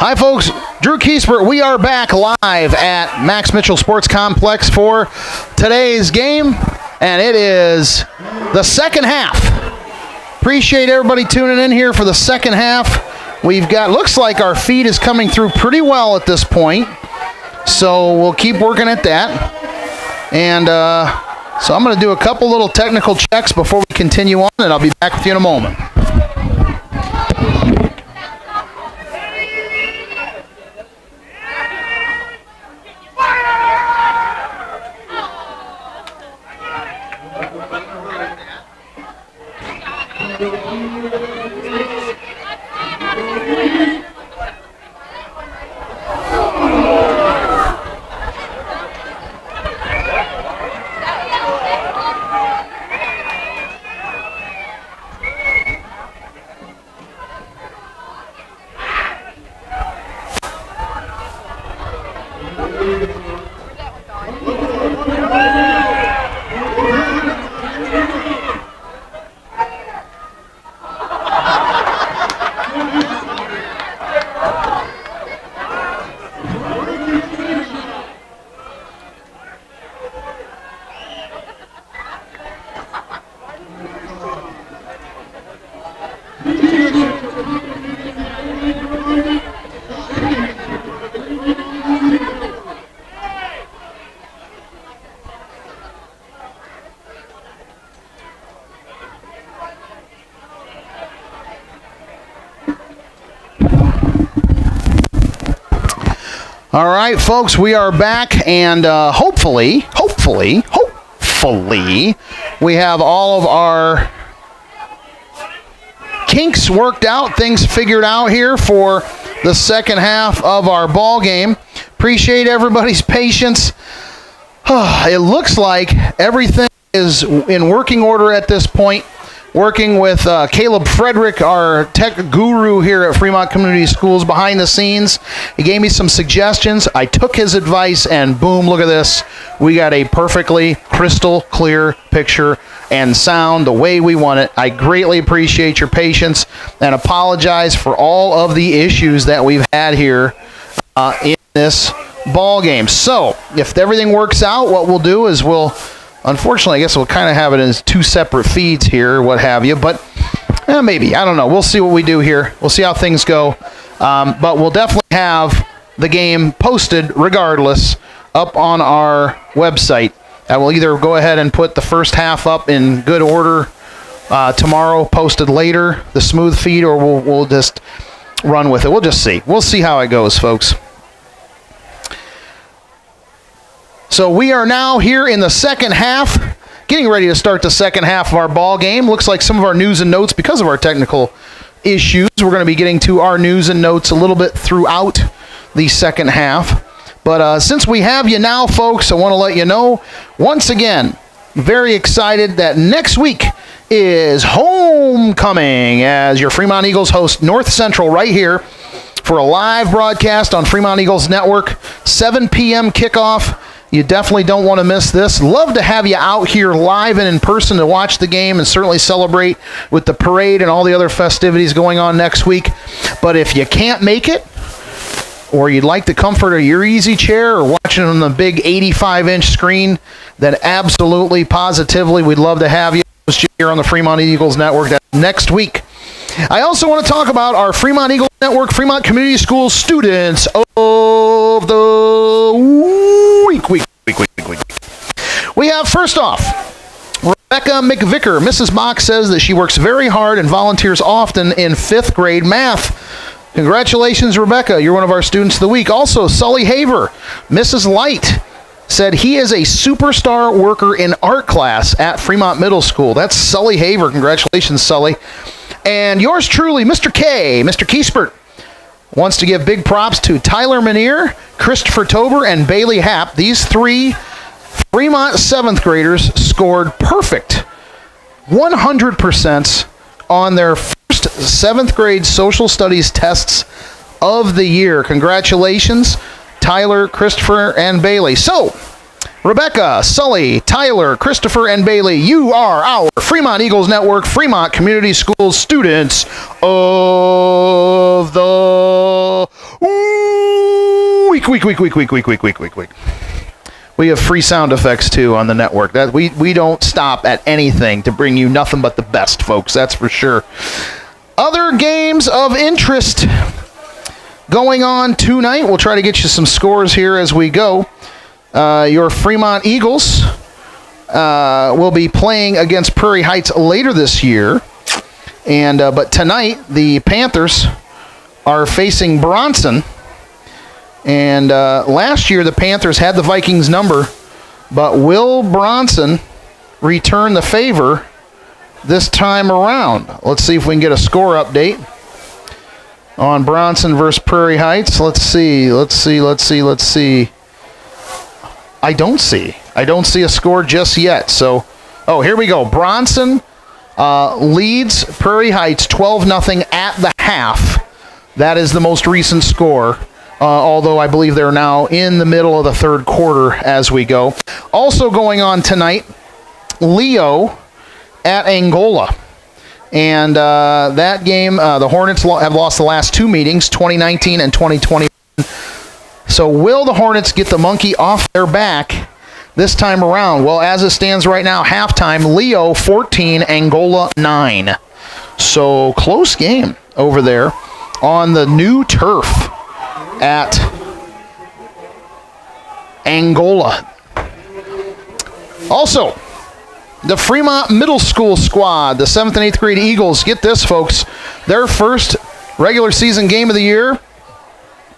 Hi, folks. Drew Kiesbert. We are back live at Max Mitchell Sports Complex for today's game, and it is the second half. Appreciate everybody tuning in here for the second half. We've got, looks like our feed is coming through pretty well at this point, so we'll keep working at that. And so I'm going to do a couple little technical checks before we continue on, and I'll be back with you in a moment. All right, folks, we are back, and hopefully, we have all of our kinks worked out, things figured out here for the second half of our ball game. Appreciate everybody's patience. It looks like everything is in working order at this point. Working with Caleb Frederick, our tech guru here at Fremont Community Schools behind the scenes. He gave me some suggestions. I took his advice, and boom, look at this. We got a perfectly crystal clear picture and sound the way we want it. I greatly appreciate your patience and apologize for all of the issues that we've had here in this ball game. So if everything works out, what we'll do is unfortunately, I guess we'll kind of have it as two separate feeds here, what have you, but maybe. I don't know. We'll see what we do here. We'll see how things go. But we'll definitely have the game posted regardless up on our website. I will either go ahead and put the first half up in good order tomorrow, posted later, the smooth feed, or we'll just run with it. We'll just see. We'll see how it goes, folks. So we are now here in the second half, getting ready to start the second half of our ball game. Looks like some of our news and notes, because of our technical issues, we're going to be getting to our news and notes a little bit throughout the second half. But since we have you now, folks, I want to let you know, once again, very excited that next week is homecoming as your Fremont Eagles host North Central right here for a live broadcast on Fremont Eagles Network, 7 p.m. kickoff. You definitely don't want to miss this. Love to have you out here live and in person to watch the game and certainly celebrate with the parade and all the other festivities going on next week. But if you can't make it, or you'd like the comfort of your easy chair or watching on the big 85-inch screen, then absolutely, positively, we'd love to have you here on the Fremont Eagles Network next week. I also want to talk about our Fremont Eagles Network, Fremont Community Schools Students of the Week. We have, first off, Rebecca McVicker. Mrs. Mock says that she works very hard and volunteers often in 5th grade math. Congratulations, Rebecca. You're one of our Students of the Week. Also, Sully Haver. Mrs. Light said he is a superstar worker in art class at Fremont Middle School. That's Sully Haver. Congratulations, Sully. And yours truly, Mr. K, Mr. Kiesbert, wants to give big props to Tyler Manier, Christopher Tober, and Bailey Happ. These 3 Fremont 7th graders scored perfect 100% on their first 7th grade social studies tests of the year. Congratulations, Tyler, Christopher, and Bailey. So, Rebecca, Sully, Tyler, Christopher, and Bailey, you are our Fremont Eagles Network, Fremont Community Schools Students of the Ooh, weak. We have free sound effects, too, on the network. That we don't stop at anything to bring you nothing but the best, folks. That's for sure. Other games of interest going on tonight. We'll try to get you some scores here as we go. Your Fremont Eagles will be playing against Prairie Heights later this year. But tonight, the Panthers are facing Bronson. And last year, the Panthers had the Vikings number, but will Bronson return the favor this time around? Let's see if we can get a score update on Bronson versus Prairie Heights. Let's see. I don't see a score just yet. So, here we go. Bronson leads Prairie Heights 12-0 at the half. That is the most recent score. Although I believe they're now in the middle of the third quarter as we go. Also going on tonight, Leo at Angola. And that game, the Hornets have lost the last two meetings, 2019 and 2021. So will the Hornets get the monkey off their back this time around? Well, as it stands right now, halftime, Leo 14, Angola 9. So close game over there on the new turf at Angola. Also, the Fremont Middle School squad, the 7th and 8th grade Eagles, get this, folks, their first regular season game of the year.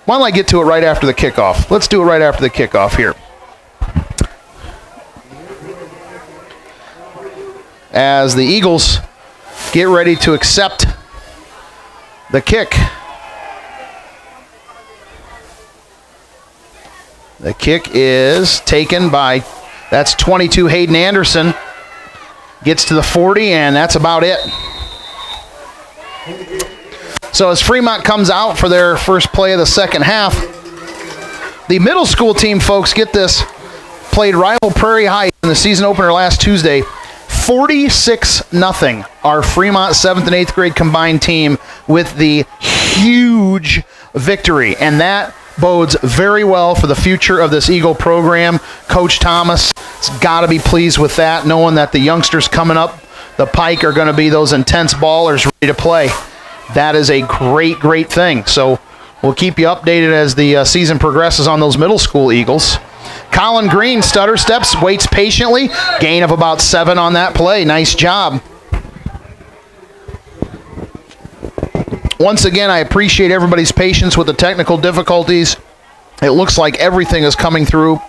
Why don't I get to it right after the kickoff? Let's do it right after the kickoff here. As the Eagles get ready to accept the kick. The kick is taken by, that's 22, Hayden Anderson. Gets to the 40, and that's about it. So as Fremont comes out for their first play of the second half, the middle school team, folks, get this, played rival Prairie Heights in the season opener last Tuesday. 46-0, our Fremont 7th and 8th grade combined team with the huge victory. And that bodes very well for the future of this Eagle program. Coach Thomas has got to be pleased with that, knowing that the youngsters coming up the pike are going to be those intense ballers ready to play. That is a great, great thing. So we'll keep you updated as the season progresses on those middle school Eagles. Colin Green, stutter steps, waits patiently. Gain of about 7 on that play. Nice job. Once again, I appreciate everybody's patience with the technical difficulties. It looks like everything is coming through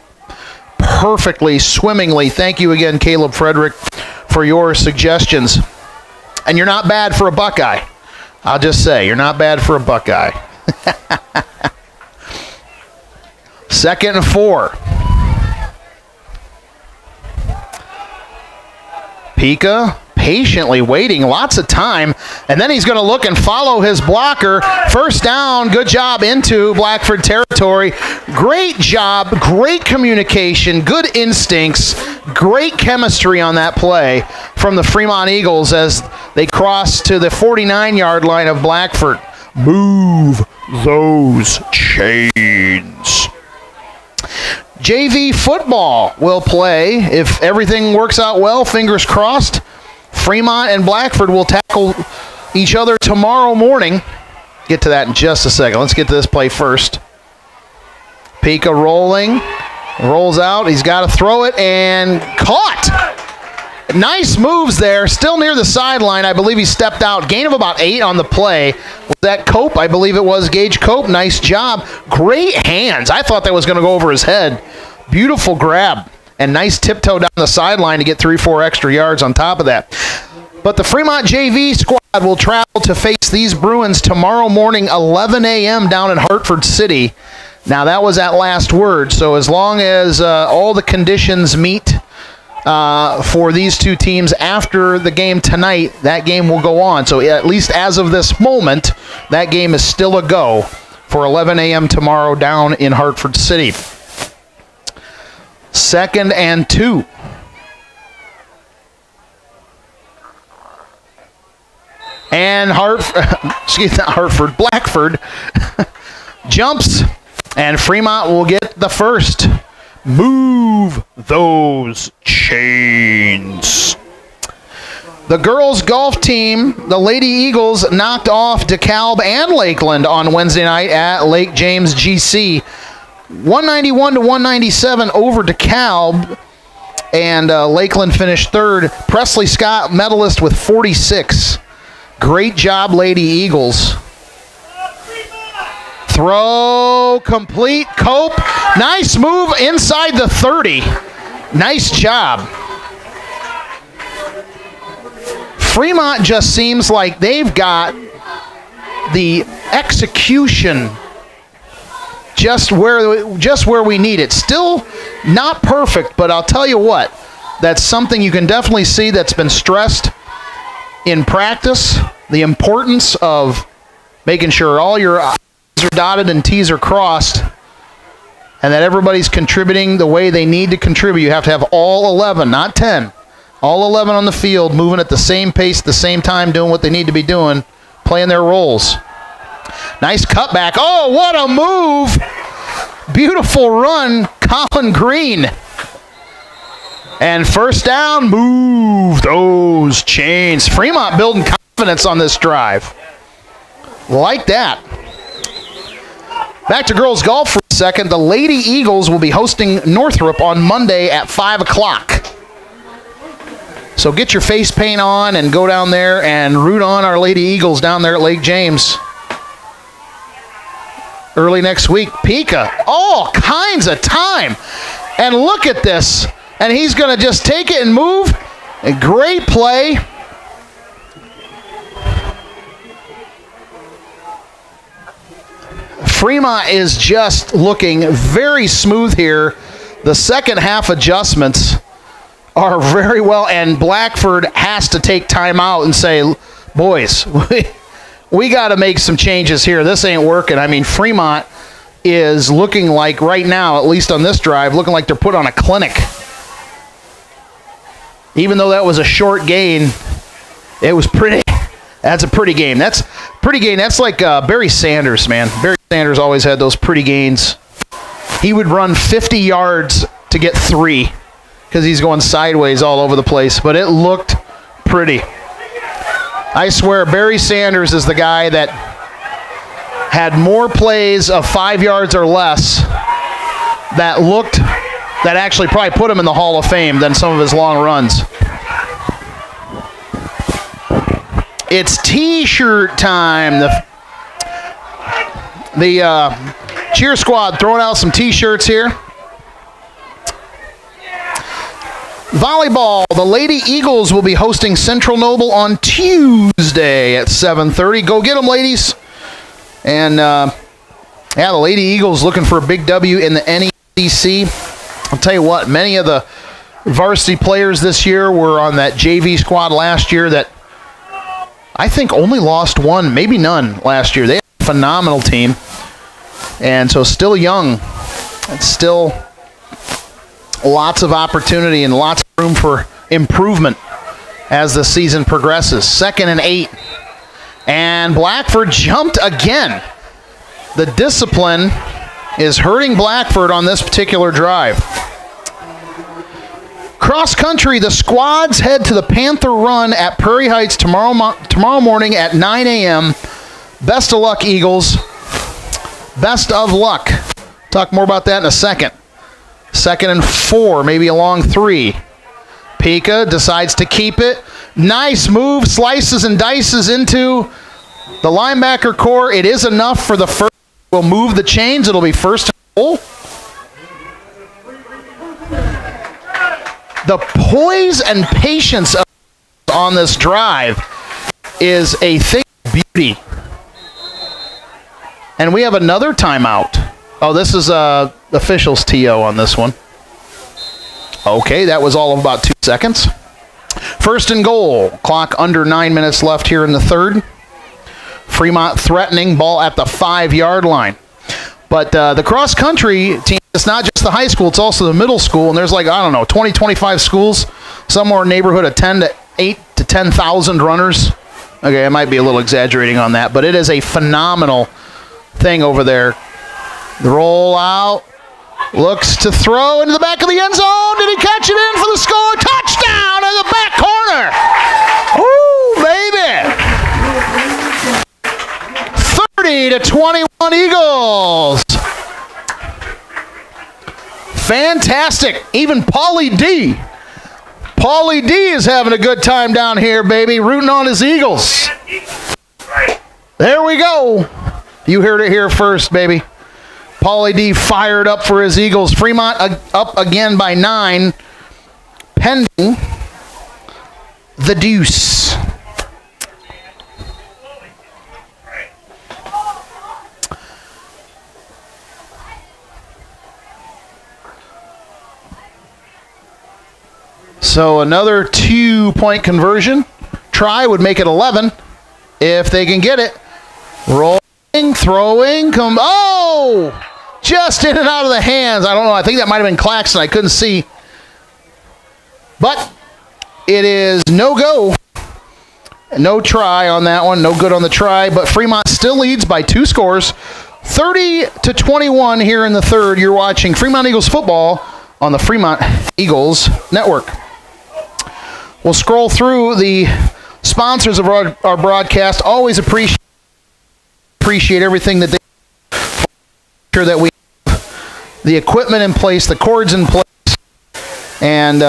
perfectly, swimmingly. Thank you again, Caleb Frederick, for your suggestions. And you're not bad for a Buckeye. I'll just say, you're not bad for a Buckeye. 2nd and 4. Pika patiently waiting, lots of time, and then he's going to look and follow his blocker. First down, good job into Blackford territory. Great job, great communication, good instincts, great chemistry on that play from the Fremont Eagles as they cross to the 49-yard line of Blackford. Move those chains. JV football will play. If everything works out well, fingers crossed, Fremont and Blackford will tackle each other tomorrow morning. Get to that in just a second. Let's get to this play first. Pika rolling. Rolls out. He's got to throw it and caught. Nice moves there. Still near the sideline. I believe he stepped out. Gain of about 8 on the play. Was that Cope? I believe it was Gage Cope. Nice job. Great hands. I thought that was going to go over his head. Beautiful grab. And nice tiptoe down the sideline to get 3-4 extra yards on top of that. But the Fremont JV squad will travel to face these Bruins tomorrow morning, 11 a.m. down in Hartford City. Now, that was at last word. So as long as all the conditions meet for these two teams after the game tonight, that game will go on. So at least as of this moment, that game is still a go for 11 a.m. tomorrow down in Hartford City. 2nd and 2. And Blackford jumps, and Fremont will get the first. Move those chains. The girls' golf team, the Lady Eagles, knocked off DeKalb and Lakeland on Wednesday night at Lake James GC. 191 to 197 over DeKalb, and Lakeland finished third. Presley Scott, medalist with 46. Great job, Lady Eagles. Throw complete. Cope. Nice move inside the 30. Nice job. Fremont just seems like they've got the execution just where we need it. Still not perfect, but I'll tell you what, that's something you can definitely see that's been stressed in practice. The importance of making sure all your I's are dotted and T's are crossed, and that everybody's contributing the way they need to contribute. You have to have all 11, not 10. All 11 on the field, moving at the same pace, at the same time, doing what they need to be doing, playing their roles. Nice cutback. Oh, what a move. Beautiful run, Colin Green. And first down, move those chains. Fremont building confidence on this drive. Like that. Back to girls golf for a second. The Lady Eagles will be hosting Northrop on Monday at 5 o'clock. So get your face paint on and go down there and root on our Lady Eagles down there at Lake James. Early next week, Pika, all kinds of time. And look at this. And he's going to just take it and move. A great play. Fremont is just looking very smooth here. The second half adjustments are very well, and Blackford has to take time out and say, boys, we got to make some changes here. This ain't working. I mean, Fremont is looking like right now, at least on this drive, looking like they're put on a clinic. Even though that was a short gain, it was pretty. That's a pretty game. That's pretty gain. That's like Barry Sanders, man. Barry Sanders always had those pretty gains. He would run 50 yards to get 3. Because he's going sideways all over the place, but it looked pretty. I swear, Barry Sanders is the guy that had more plays of 5 yards or less that actually probably put him in the Hall of Fame than some of his long runs. It's T-shirt time. The cheer squad throwing out some T-shirts here. Volleyball, the Lady Eagles will be hosting Central Noble on Tuesday at 7:30. Go get them, ladies. And, the Lady Eagles looking for a big W in the NECC. I'll tell you what, many of the varsity players this year were on that JV squad last year that I think only lost one, maybe none last year. They had a phenomenal team. And so still young. It's still lots of opportunity and lots of room for improvement as the season progresses. 2nd and 8. And Blackford jumped again. The discipline is hurting Blackford on this particular drive. Cross country, the squads head to the Panther Run at Prairie Heights tomorrow morning at 9 a.m. Best of luck, Eagles. Best of luck. Talk more about that in a second. 2nd and 4, maybe a long 3. Pika decides to keep it. Nice move, slices and dices into the linebacker core. It is enough for the first. We'll move the chains. It'll be 1st and goal. The poise and patience on this drive is a thing of beauty. And we have another timeout. Oh, this is officials TO on this one. Okay, that was all of about 2 seconds. 1st and goal. Clock under 9 minutes left here in the third. Fremont threatening, ball at the 5-yard line. But the cross-country team, it's not just the high school, it's also the middle school. And there's 20, 25 schools, somewhere in the neighborhood of 8 to 10,000 runners. Okay, I might be a little exaggerating on that, but it is a phenomenal thing over there. The roll out. Looks to throw into the back of the end zone. Did he catch it in for the score? Touchdown in the back corner. Ooh, baby. 30-21 Eagles. Fantastic. Even Paulie D. Paulie D is having a good time down here, baby, rooting on his Eagles. There we go. You heard it here first, baby. Paulie D fired up for his Eagles. Fremont up again by 9, pending the deuce. So another 2-point conversion try would make it 11 if they can get it. Rolling, throwing, just in and out of the hands. I don't know. I think that might have been Claxton. I couldn't see. But it is no go. No try on that one. No good on the try. But Fremont still leads by 2 scores. 30-21 here in the third. You're watching Fremont Eagles football on the Fremont Eagles Network. We'll scroll through the sponsors of our broadcast. Always appreciate everything that they sure that we have the equipment in place, the cords in place, and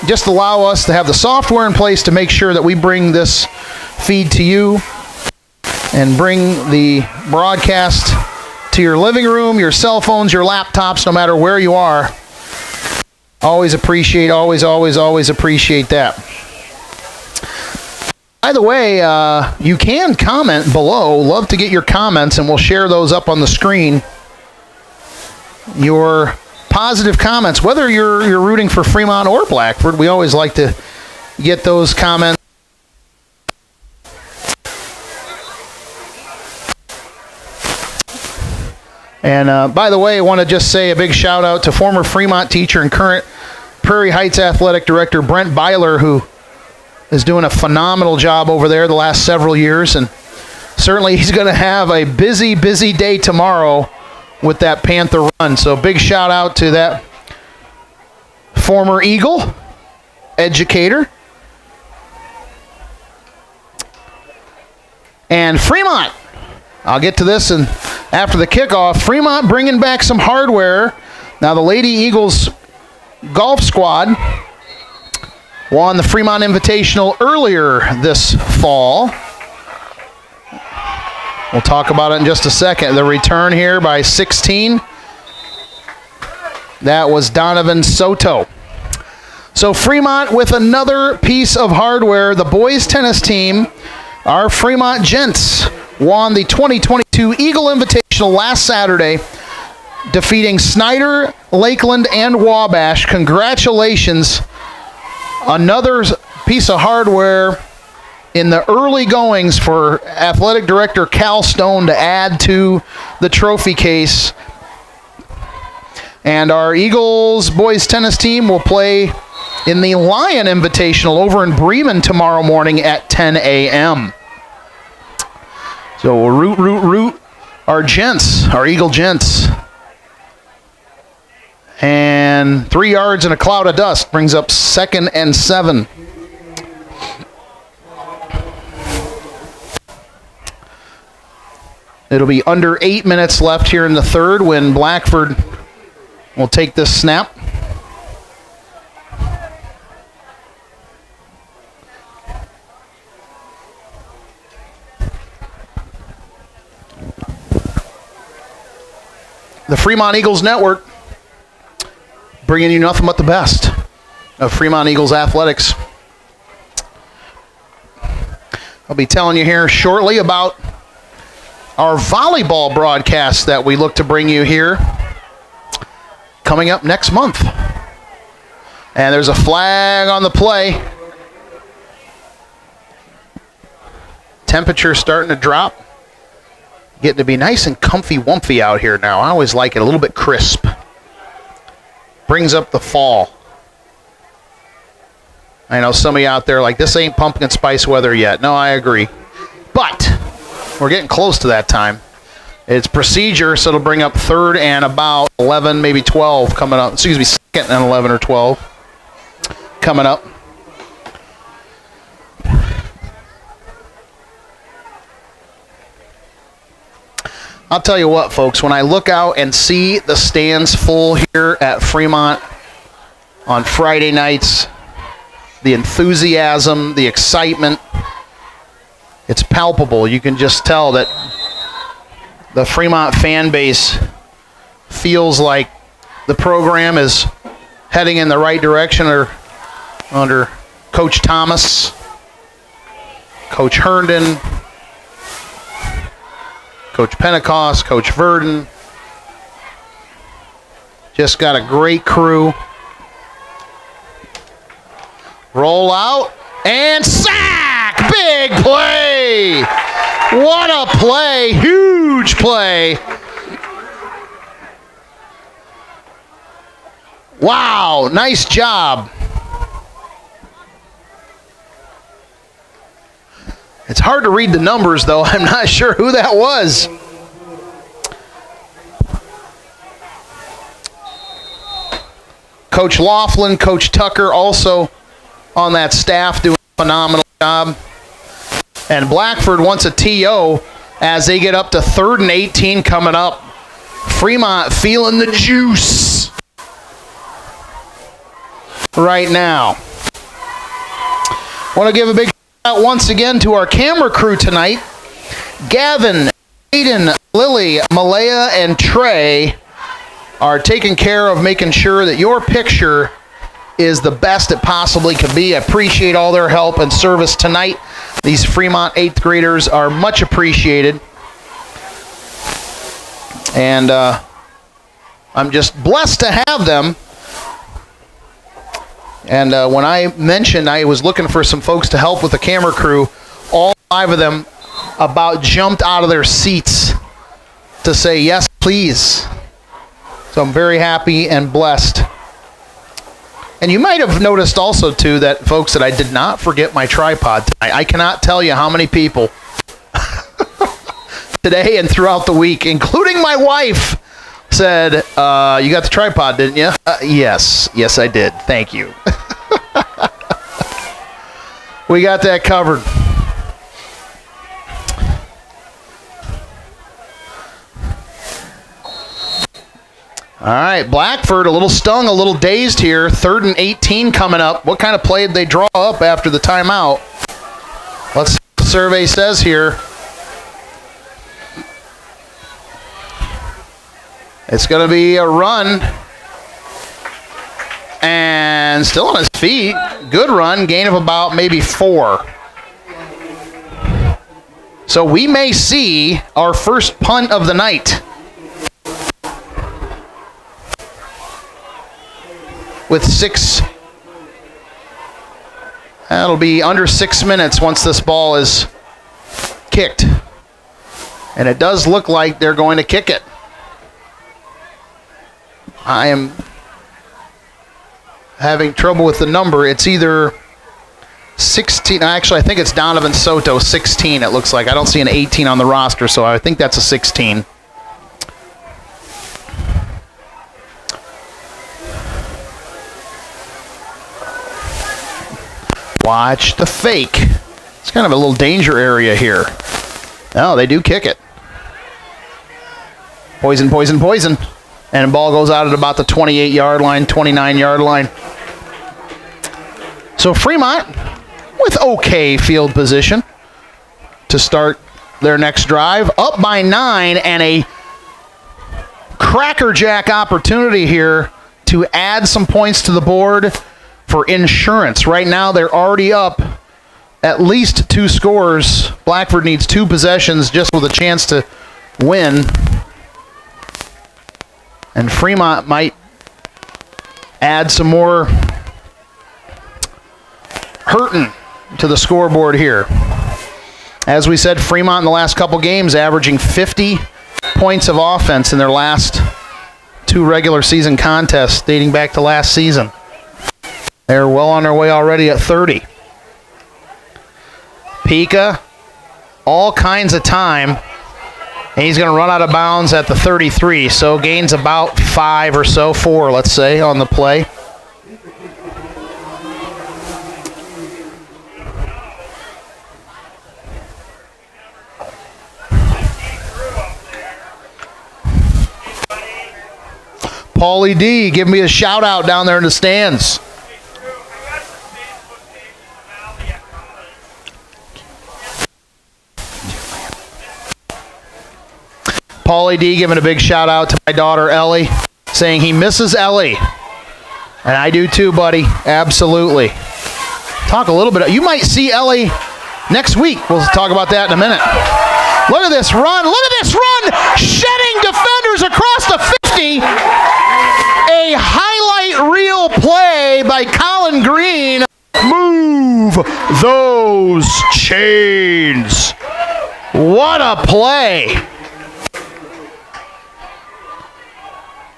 just allow us to have the software in place to make sure that we bring this feed to you and bring the broadcast to your living room, your cell phones, your laptops, no matter where you are. Always appreciate that. By the way, you can comment below. Love to get your comments, and we'll share those up on the screen. Your positive comments, whether you're rooting for Fremont or Blackford, we always like to get those comments. And by the way, I want to just say a big shout out to former Fremont teacher and current Prairie Heights Athletic Director Brent Byler, who is doing a phenomenal job over there the last several years. And certainly he's going to have a busy, busy day tomorrow with that Panther run. So big shout out to that former Eagle educator. And Fremont, I'll get to this and after the kickoff. Fremont bringing back some hardware. Now the Lady Eagles golf squad won the Fremont Invitational earlier this fall. We'll talk about it in just a second. The return here by 16. That was Donovan Soto. So Fremont with another piece of hardware. The boys tennis team, our Fremont Gents, won the 2022 Eagle Invitational last Saturday, defeating Snyder, Lakeland, and Wabash. Congratulations. Another piece of hardware in the early goings for Athletic Director Cal Stone to add to the trophy case. And our Eagles boys tennis team will play in the Lion Invitational over in Bremen tomorrow morning at 10 a.m. So we'll root our gents, our Eagle gents. And 3 yards in a cloud of dust brings up 2nd and 7. It'll be under 8 minutes left here in the third when Blackford will take this snap. The Fremont Eagles Network, bringing you nothing but the best of Fremont Eagles athletics. I'll be telling you here shortly about our volleyball broadcast that we look to bring you here coming up next month. And there's a flag on the play. Temperature starting to drop. Getting to be nice and comfy-wumpy out here now. I always like it a little bit crisp. Brings up the fall. I know some of you out there like, this ain't pumpkin spice weather yet. No, I agree. But we're getting close to that time. It's procedure, so it'll bring up third and about 11, maybe 12 coming up. Excuse me, second and 11 or 12 coming up. I'll tell you what, folks, when I look out and see the stands full here at Fremont on Friday nights, the enthusiasm, the excitement, it's palpable. You can just tell that the Fremont fan base feels like the program is heading in the right direction under Coach Thomas, Coach Herndon, Coach Pentecost, Coach Verdon. Just got a great crew. Roll out and sack! Big play! What a play! Huge play! Wow, nice job. It's hard to read the numbers, though. I'm not sure who that was. Coach Laughlin, Coach Tucker also on that staff doing a phenomenal job. And Blackford wants a TO as they get up to 3rd and 18 coming up. Fremont feeling the juice right now. Want to give a big out once again to our camera crew tonight. Gavin, Aiden, Lily, Malaya, and Trey are taking care of making sure that your picture is the best it possibly could be. I appreciate all their help and service tonight. These Fremont 8th graders are much appreciated. And I'm just blessed to have them. And when I mentioned I was looking for some folks to help with the camera crew, all 5 of them about jumped out of their seats to say, yes, please. So I'm very happy and blessed. And you might have noticed also, too, that, folks, that I did not forget my tripod tonight. I cannot tell you how many people today and throughout the week, including my wife, said, you got the tripod, didn't you? Yes. Yes, I did. Thank you. We got that covered. All right, Blackford a little stung, a little dazed here. 3rd and 18 coming up. What kind of play did they draw up after the timeout? Let's see what the survey says here. It's going to be a run. And still on his feet. Good run. Gain of about maybe 4. So we may see our first punt of the night. With 6. That'll be under 6 minutes once this ball is kicked. And it does look like they're going to kick it. I am having trouble with the number. It's either 16. Actually, I think it's Donovan Soto, 16, it looks like. I don't see an 18 on the roster, so I think that's a 16. Watch the fake. It's kind of a little danger area here. Oh, they do kick it. Poison, poison, poison. And the ball goes out at about the 28-yard line, 29-yard line. So Fremont with okay field position to start their next drive. Up by 9 and a crackerjack opportunity here to add some points to the board for insurance. Right now they're already up at least 2 scores. Blackford needs 2 possessions just with a chance to win. And Fremont might add some more hurting to the scoreboard here. As we said, Fremont in the last couple games averaging 50 points of offense in their last 2 regular season contests dating back to last season. They're well on their way already at 30. Pika, all kinds of time. And he's going to run out of bounds at the 33, so gains about 5 or so, 4, let's say, on the play. Paulie D, give me a shout out down there in the stands. Paulie D giving a big shout out to my daughter Ellie, saying he misses Ellie. And I do too, buddy. Absolutely. Talk a little bit. You might see Ellie next week. We'll talk about that in a minute. Look at this run. Look at this run. Shedding defenders across the 50. A highlight reel play by Colin Green. Move those chains. What a play.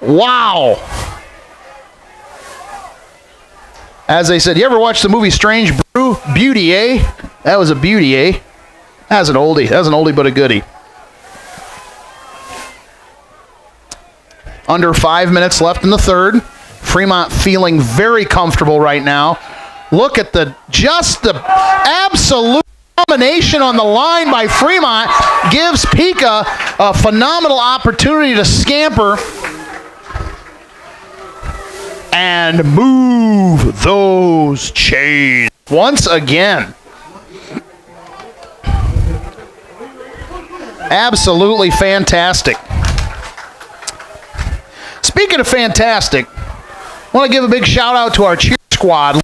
Wow. As they said, you ever watch the movie Strange Beauty, eh? That was a beauty, eh? That's an oldie. That's an oldie but a goodie. Under 5 minutes left in the third. Fremont feeling very comfortable right now. Look at the absolute domination on the line by Fremont. Gives Pika a phenomenal opportunity to scamper and move those chains once again. Absolutely fantastic. Speaking of fantastic, I want to give a big shout out to our cheer squad.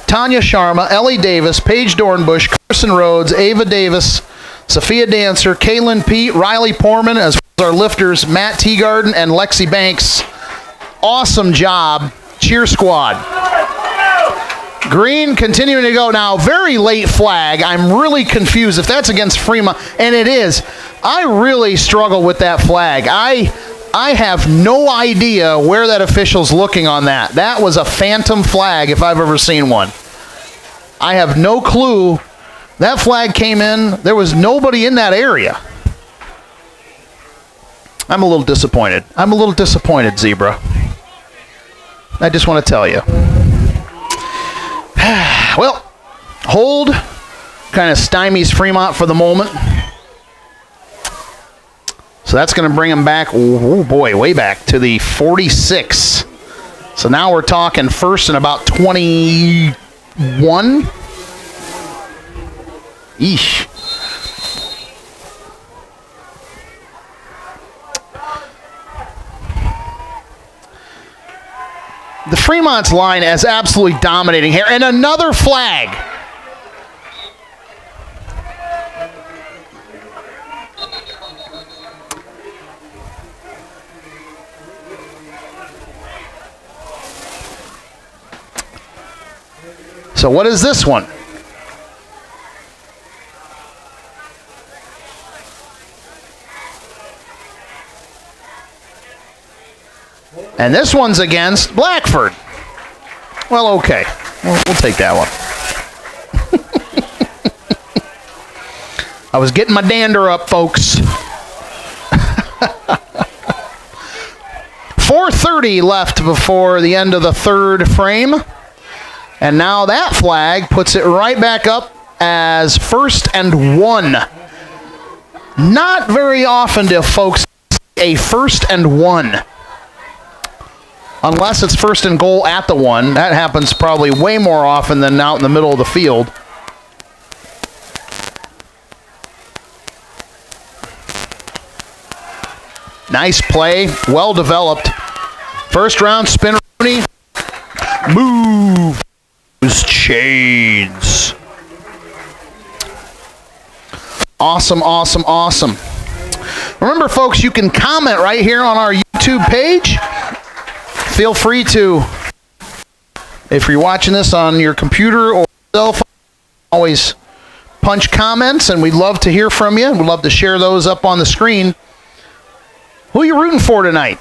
Tanya Sharma, Ellie Davis, Paige Dornbush, Carson Rhodes, Ava Davis, Sophia Dancer, Kaylin Pete, Riley Porman, as well as our lifters, Matt Teagarden and Lexi Banks. Awesome job, cheer squad. Green continuing to go now. Very late flag. I'm really confused if that's against Fremont, and it is. I really struggle with that flag. I have no idea where that official's looking on that. That was a phantom flag if I've ever seen one. I have no clue. That flag came in. There was nobody in that area. I'm a little disappointed. I'm a little disappointed, Zebra. I just want to tell you. Well, hold kind of stymies Fremont for the moment. So that's going to bring him back, oh boy, way back to the 46. So now we're talking first and about 21. Eesh. The Fremont's line is absolutely dominating here. And another flag. So what is this one? And this one's against Blackford. Well, okay. We'll take that one. I was getting my dander up, folks. 4:30 left before the end of the third frame. And now that flag puts it right back up as 1st and 1. Not very often do folks see a 1st and 1. Unless it's 1st and goal at the 1. That happens probably way more often than out in the middle of the field. Nice play. Well developed. First round spin. Move those chains. Awesome, awesome, awesome. Remember, folks, you can comment right here on our YouTube page. Feel free to, if you're watching this on your computer or cell phone, always punch comments, and we'd love to hear from you. We'd love to share those up on the screen. Who are you rooting for tonight?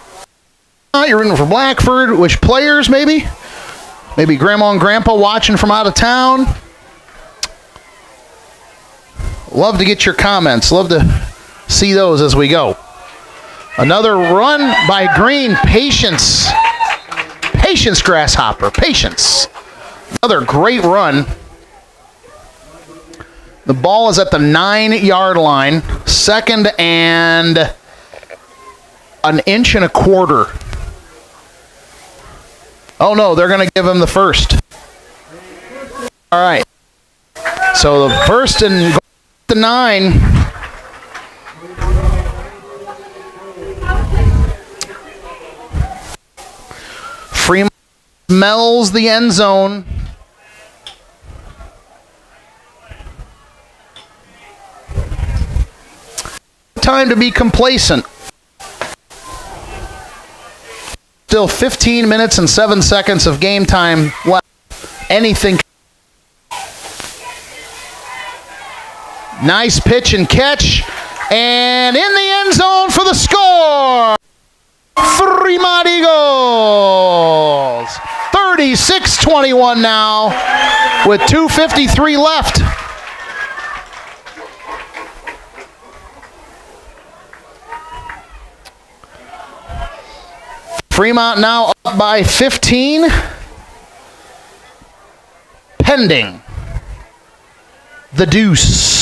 You're rooting for Blackford. Which players, maybe? Maybe Grandma and Grandpa watching from out of town. Love to get your comments. Love to see those as we go. Another run by Green. Patience. Patience, Grasshopper. Patience. Another great run. The ball is at the 9-yard line. 2nd and an inch and a quarter. Oh, no, they're going to give him the first. All right. So the first and the 9. Fremont smells the end zone. Time to be complacent. Still 15 minutes and 7 seconds of game time left. Anything. Nice pitch and catch. And in the end zone for the score. Fremont Eagles. 36-21 now with 2:53 left. Fremont now up by 15, pending the deuce.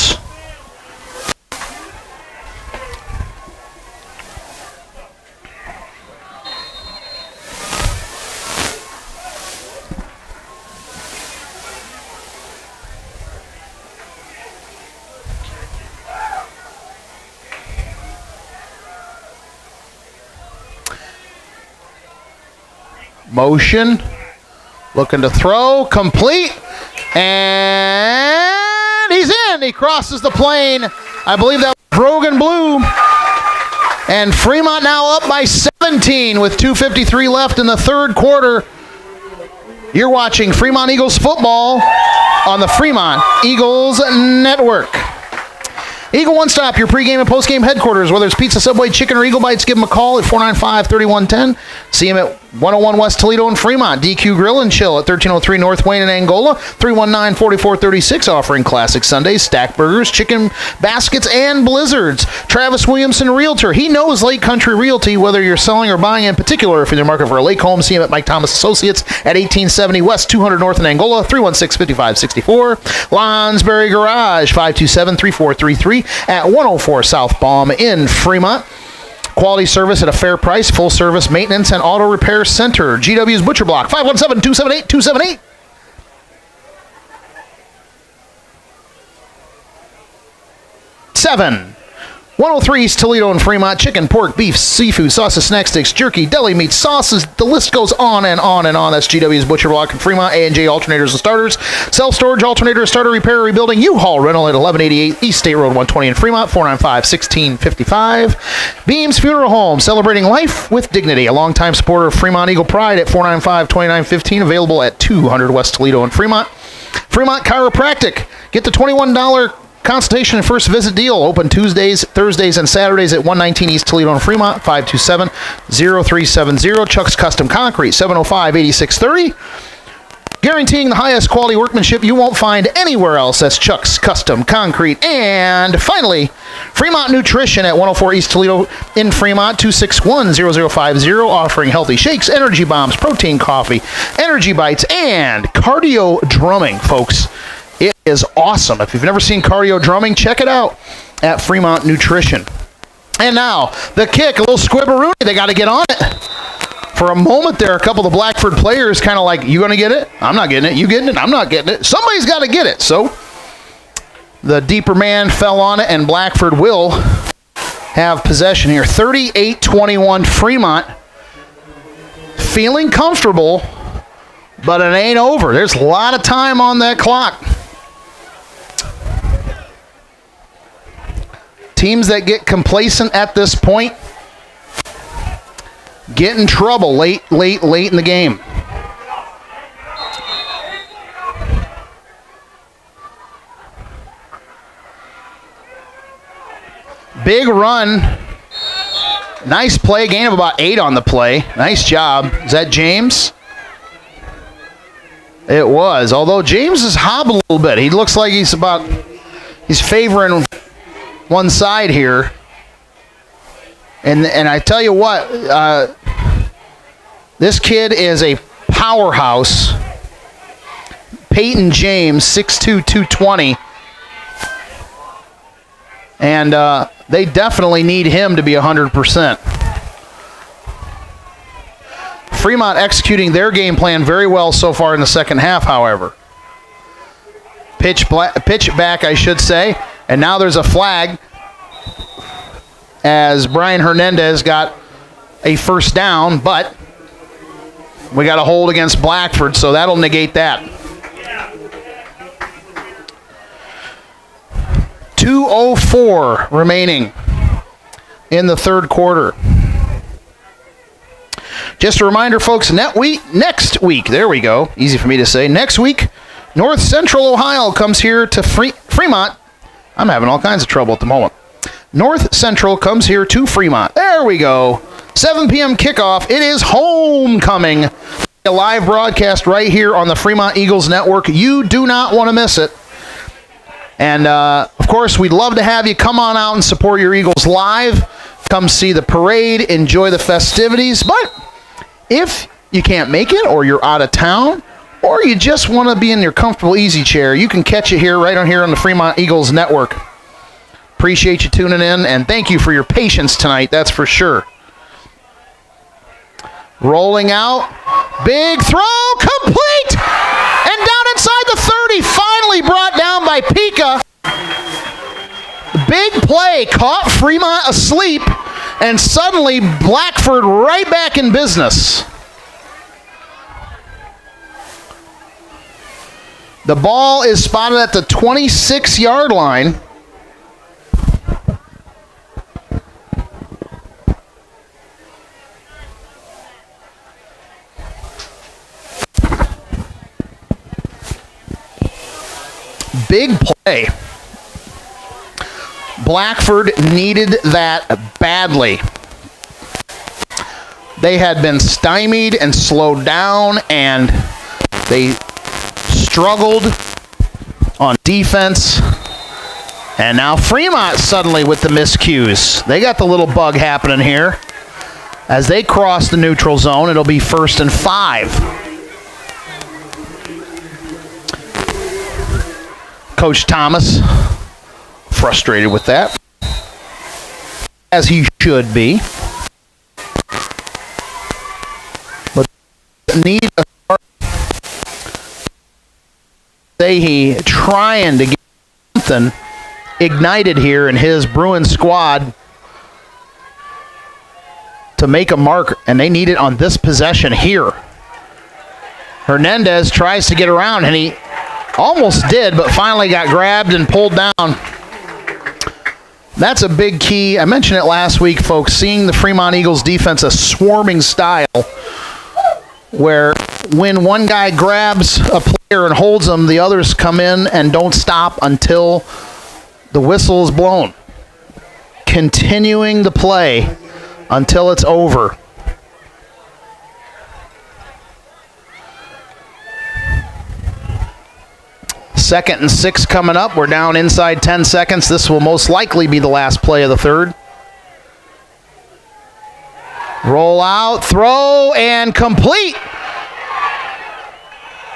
Motion, looking to throw, complete, and he's in. He crosses the plane. I believe that was Brogan Blue. And Fremont now up by 17 with 2:53 left in the third quarter. You're watching Fremont Eagles football on the Fremont Eagles Network. Eagle One Stop, your pregame and postgame headquarters. Whether it's pizza, Subway, chicken, or Eagle Bites, give them a call at 495-3110. See them at 101 West Toledo in Fremont. DQ Grill and Chill at 1303 North Wayne in Angola. 319-4436, offering classic Sundays, stack burgers, chicken baskets, and blizzards. Travis Williamson Realtor. He knows Lake Country Realty, whether you're selling or buying in particular. If you're in the market for a lake home, see him at Mike Thomas Associates at 1870 West 200 North in Angola. 316-5564. Lonsberry Garage, 527-3433 at 104 South Baum in Fremont. Quality service at a fair price, full service maintenance and auto repair center. GW's Butcher Block, 517-278-278. Seven. 103 East Toledo and Fremont. Chicken, pork, beef, seafood, sauces, snack sticks, jerky, deli meat, sauces. The list goes on and on and on. That's GW's Butcher Block in Fremont. A&J Alternators and Starters. Self-storage, alternator, starter, repair, rebuilding. U-Haul rental at 1188 East State Road 120 in Fremont. 495-1655. Beams Funeral Home. Celebrating life with dignity. A longtime supporter of Fremont Eagle Pride at 495-2915. Available at 200 West Toledo in Fremont. Fremont Chiropractic. Get the $21 consultation and first visit deal. Open Tuesdays, Thursdays, and Saturdays at 119 East Toledo in Fremont. 527-0370. Chuck's Custom Concrete, 705-8630. Guaranteeing the highest quality workmanship you won't find anywhere else. That's Chuck's Custom Concrete. And finally, Fremont Nutrition at 104 East Toledo in Fremont. 261-0050. Offering healthy shakes, energy bombs, protein coffee, energy bites, and cardio drumming, folks. It is awesome. If you've never seen cardio drumming, check it out at Fremont Nutrition. And now, the kick, a little squibberoonie. They got to get on it. For a moment there, a couple of the Blackford players kind of like, you going to get it? I'm not getting it. You getting it? I'm not getting it. Somebody's got to get it. So the deeper man fell on it, and Blackford will have possession here. 38-21 Fremont. Feeling comfortable, but it ain't over. There's a lot of time on that clock. Teams that get complacent at this point get in trouble late in the game. Big run. Nice play. Gain of about 8 on the play. Nice job. Is that James? It was. Although James is hobbled a little bit. He looks like he's favoring one side here. And I tell you what, this kid is a powerhouse. Peyton James, 6'2", 220. And they definitely need him to be 100%. Fremont executing their game plan very well so far in the second half, however. Pitch back, I should say. And now there's a flag as Brian Hernandez got a first down, but we got a hold against Blackford, so that'll negate that. 2:04 remaining in the third quarter. Just a reminder, folks, next week, there we go, easy for me to say, next week, North Central Ohio comes here to Fremont. I'm having all kinds of trouble at the moment. North Central comes here to Fremont. There we go. 7 p.m. kickoff. It is homecoming. A live broadcast right here on the Fremont Eagles Network. You do not want to miss it. And, of course, we'd love to have you come on out and support your Eagles live. Come see the parade. Enjoy the festivities. But if you can't make it, or you're out of town, or you just want to be in your comfortable easy chair, you can catch it here, right on here on the Fremont Eagles Network. Appreciate you tuning in, and thank you for your patience tonight, that's for sure. Rolling out, big throw, complete, and down inside the 30, finally brought down by Pika. Big play, caught Fremont asleep, and suddenly Blackford right back in business. The ball is spotted at the 26-yard line. Big play. Blackford needed that badly. They had been stymied and slowed down, and they struggled on defense. And now Fremont suddenly with the miscues. They got the little bug happening here. As they cross the neutral zone, it'll be 1st and 5. Coach Thomas frustrated with that, as he should be. But need a start. Say he trying to get something ignited here in his Bruin squad to make a mark, and they need it on this possession here. Hernandez tries to get around, and he almost did, but finally got grabbed and pulled down. That's a big key. I mentioned it last week, folks, seeing the Fremont Eagles defense a swarming style where when one guy grabs a player and holds them, the others come in and don't stop until the whistle is blown. Continuing the play until it's over. Second and 6 coming up. We're down inside 10 seconds. This will most likely be the last play of the third. Roll out, throw, and complete.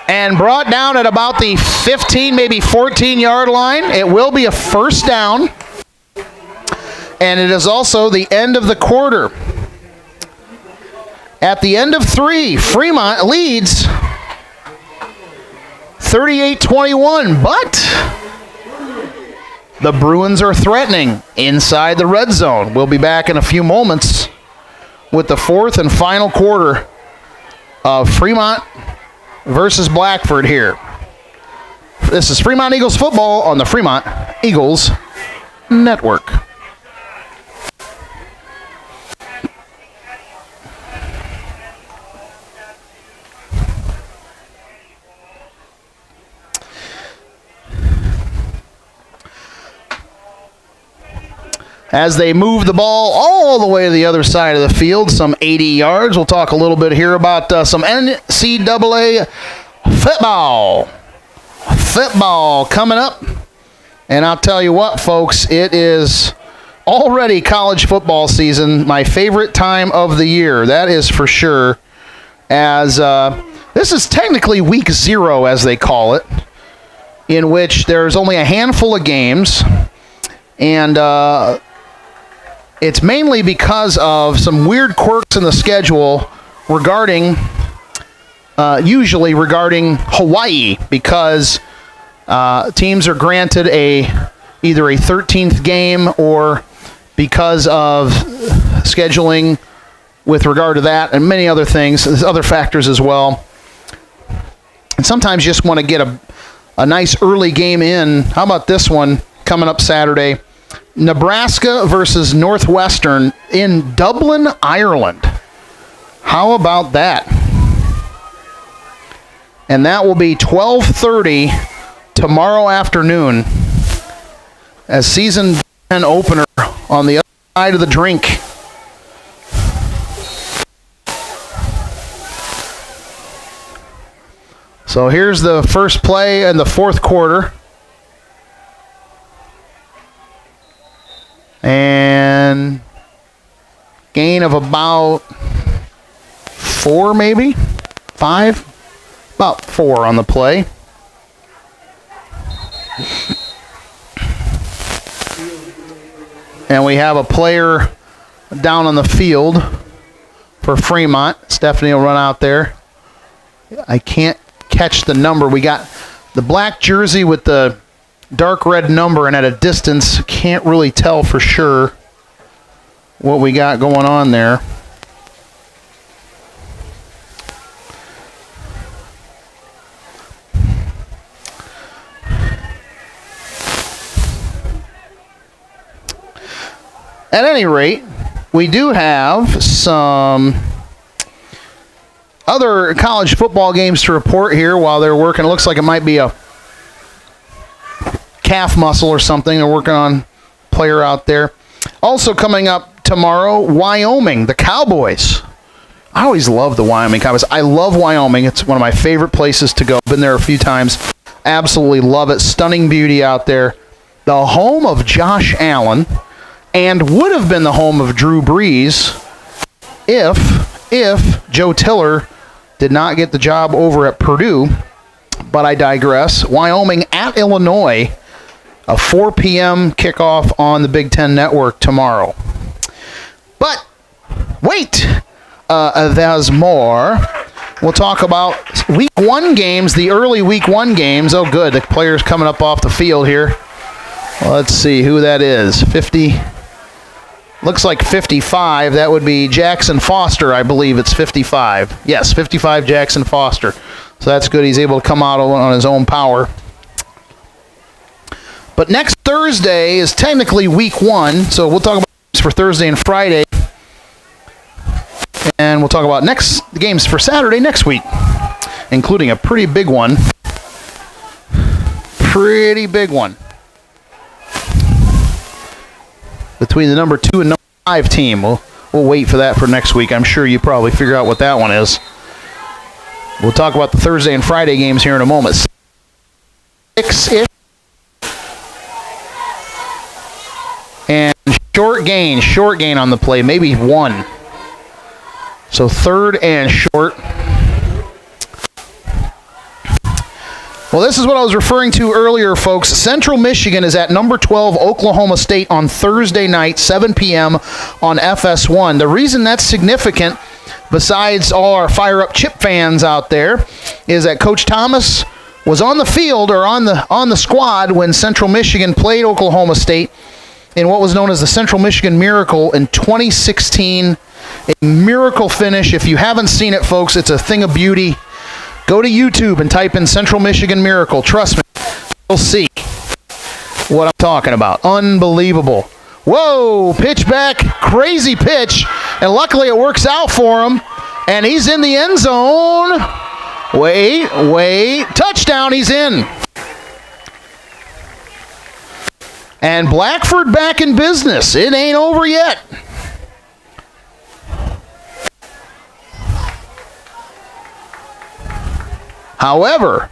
And brought down at about the 15, maybe 14-yard line. It will be a first down. And it is also the end of the quarter. At the end of 3, Fremont leads 38-21, but the Bruins are threatening inside the red zone. We'll be back in a few moments with the fourth and final quarter of Fremont versus Blackford here. This is Fremont Eagles football on the Fremont Eagles Network. As they move the ball all the way to the other side of the field, some 80 yards. We'll talk a little bit here about some NCAA football. Football coming up. And I'll tell you what, folks, it is already college football season, my favorite time of the year. That is for sure. As this is technically week 0, as they call it, in which there's only a handful of games, and it's mainly because of some weird quirks in the schedule regarding, usually regarding Hawaii, because teams are granted either a 13th game, or because of scheduling with regard to that and many other things. There's other factors as well. And sometimes you just want to get a nice early game in. How about this one coming up Saturday? Nebraska versus Northwestern in Dublin, Ireland. How about that? And that will be 12:30 tomorrow afternoon as season 10 opener on the other side of the drink. So here's the first play in the fourth quarter. And gain of about 4, maybe 5, about 4 on the play. And we have a player down on the field for Fremont. Stephanie will run out there. I can't catch the number. We got the black jersey with the dark red number, and at a distance, can't really tell for sure what we got going on there. At any rate, we do have some other college football games to report here while they're working. It looks like it might be a calf muscle or something. They're working on a player out there. Also coming up tomorrow, Wyoming, the Cowboys. I always love the Wyoming Cowboys. I love Wyoming. It's one of my favorite places to go. Been there a few times. Absolutely love it. Stunning beauty out there. The home of Josh Allen, and would have been the home of Drew Brees if Joe Tiller did not get the job over at Purdue. But I digress. Wyoming at Illinois, a 4 p.m. kickoff on the Big Ten Network tomorrow. But wait, there's more. We'll talk about Week 1 games, the early Week 1 games. Oh, good. The player's coming up off the field here. Let's see who that is. 50. Looks like 55. That would be Jackson Foster, I believe. It's 55. Yes, 55 Jackson Foster. So that's good. He's able to come out on his own power. But next Thursday is technically Week 1. So we'll talk about games for Thursday and Friday. And we'll talk about the games for Saturday next week, including a pretty big one. Pretty big one. Between the number 2 and number 5 team. We'll wait for that for next week. I'm sure you probably figure out what that one is. We'll talk about the Thursday and Friday games here in a moment. 6-ish. And short gain on the play, maybe 1. So 3rd and short. Well, this is what I was referring to earlier, folks. Central Michigan is at number 12, Oklahoma State, on Thursday night, 7 p.m. on FS1. The reason that's significant, besides all our Fire Up Chip fans out there, is that Coach Thomas was on the field, or on the squad, when Central Michigan played Oklahoma State in what was known as the Central Michigan Miracle in 2016. A miracle finish. If you haven't seen it, folks, it's a thing of beauty. Go to YouTube and type in Central Michigan Miracle. Trust me, you'll see what I'm talking about. Unbelievable. Whoa, pitch back, crazy pitch, and luckily it works out for him, and he's in the end zone. Wait, touchdown, he's in. And Blackford back in business. It ain't over yet. However,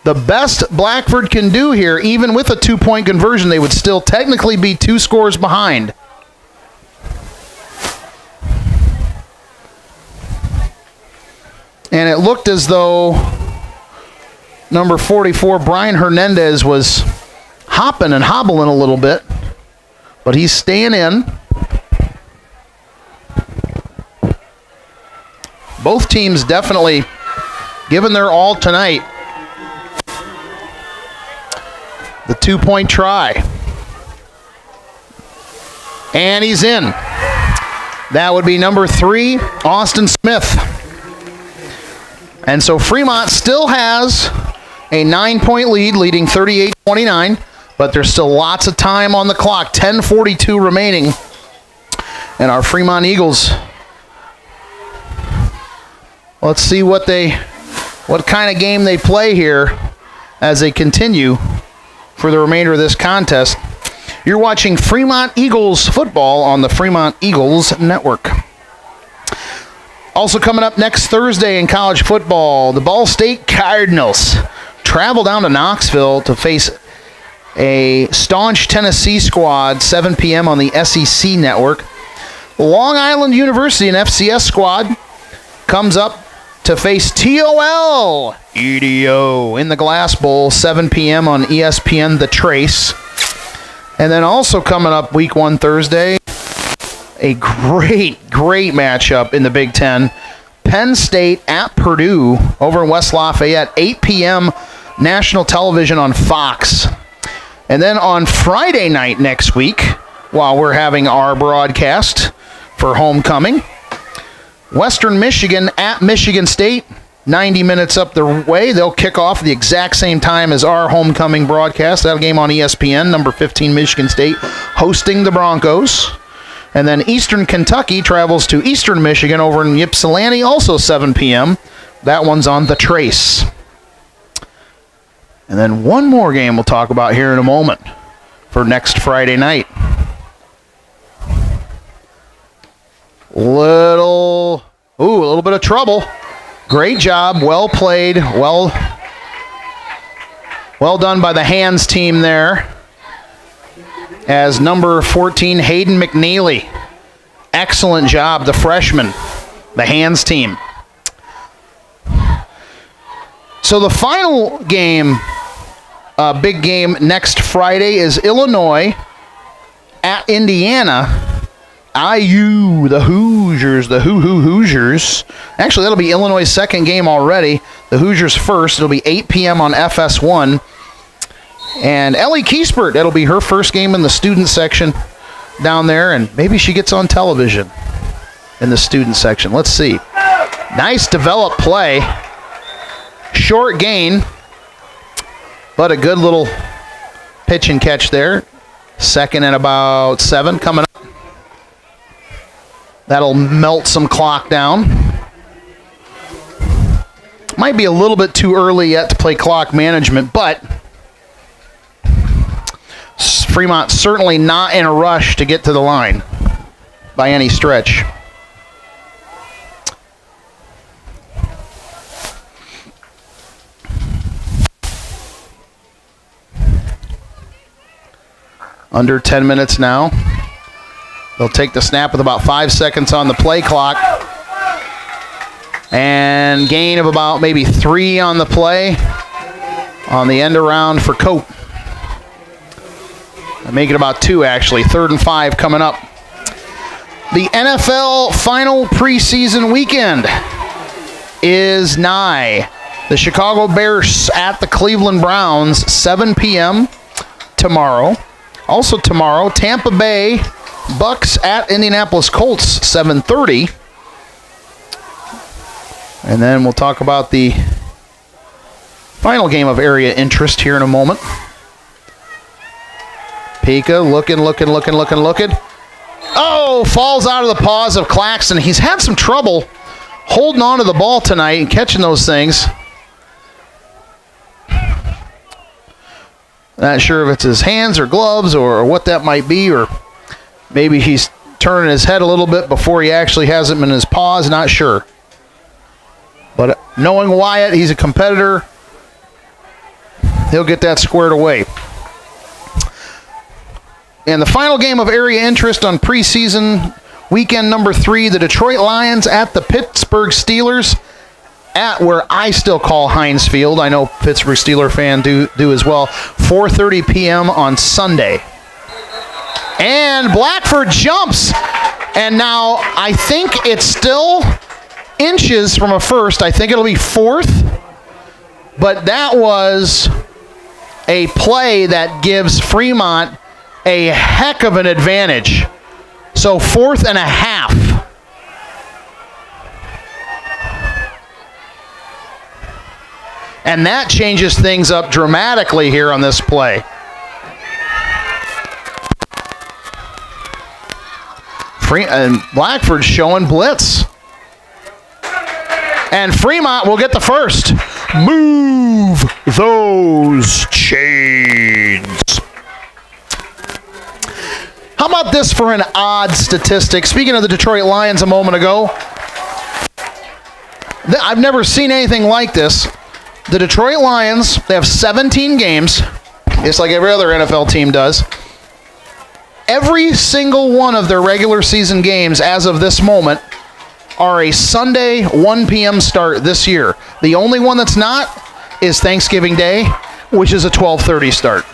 The best Blackford can do here, even with a 2-point conversion, they would still technically be 2 scores behind. And it looked as though number 44, Brian Hernandez, was hopping and hobbling a little bit, but he's staying in. Both teams definitely giving their all tonight. The 2-point try. And he's in. That would be number 3, Austin Smith. And so Fremont still has a 9-point lead, leading 38-29, but there's still lots of time on the clock. 10:42 remaining. And our Fremont Eagles, let's see what kind of game they play here as they continue for the remainder of this contest. You're watching Fremont Eagles football on the Fremont Eagles Network. Also coming up next Thursday in college football, the Ball State Cardinals travel down to Knoxville to face a staunch Tennessee squad, 7 p.m. on the SEC Network. Long Island University, an FCS squad, comes up to face TOL EDO in the Glass Bowl, 7 p.m. on ESPN The Trace. And then also coming up week 1 Thursday, a great matchup in the Big Ten. Penn State at Purdue over in West Lafayette, 8 p.m. national television on Fox. And then on Friday night next week, while we're having our broadcast for homecoming, Western Michigan at Michigan State, 90 minutes up the way. They'll kick off the exact same time as our homecoming broadcast. That game on ESPN, number 15 Michigan State hosting the Broncos. And then Eastern Kentucky travels to Eastern Michigan over in Ypsilanti, also 7 p.m. That one's on The Trace. And then one more game we'll talk about here in a moment for next Friday night. A little bit of trouble. Great job, well played, well done by the hands team there. As number 14, Hayden McNeely. Excellent job, the freshman, the hands team. So the final game, big game next Friday is Illinois at Indiana. IU, the Hoosiers, the Hoosiers. Actually, that'll be Illinois' second game already. The Hoosiers first. It'll be 8 p.m. on FS1. And Ellie Kiespert, that'll be her first game in the student section down there, and maybe she gets on television in the student section. Let's see. Nice developed play. Short gain, but a good little pitch and catch there. 2nd and about 7 coming up. That'll melt some clock down. Might be a little bit too early yet to play clock management, but Fremont certainly not in a rush to get to the line by any stretch. Under 10 minutes now. They'll take the snap with about 5 seconds on the play clock. And gain of about maybe 3 on the play on the end around for Cope. Make it about 2, actually. 3rd and 5 coming up. The NFL final preseason weekend is nigh. The Chicago Bears at the Cleveland Browns, 7 p.m. tomorrow. Also tomorrow, Tampa Bay Bucks at Indianapolis Colts, 7:30. And then we'll talk about the final game of area interest here in a moment. Pika looking. Oh, falls out of the paws of Claxton. He's had some trouble holding on to the ball tonight and catching those things. Not sure if it's his hands or gloves or what that might be, or maybe he's turning his head a little bit before he actually has them in his paws. Not sure. But knowing Wyatt, he's a competitor. he'll get that squared away. And the final game of area interest on preseason weekend number 3, the Detroit Lions at the Pittsburgh Steelers at where I still call Heinz Field. I know Pittsburgh Steeler fan do as well. 4:30 p.m. on Sunday. And Blackford jumps. And now I think it's still inches from a first. I think it'll be fourth. But that was a play that gives Fremont a heck of an advantage. So 4th and a half. And that changes things up dramatically here on this play. And Blackford showing blitz. And Fremont will get the first. Move those chains. How about this for an odd statistic? Speaking of the Detroit Lions a moment ago, I've never seen anything like this. The Detroit Lions, they have 17 games, just like every other NFL team does. Every single one of their regular season games as of this moment are a Sunday 1 p.m. start this year. The only one that's not is Thanksgiving Day, which is a 12:30 start.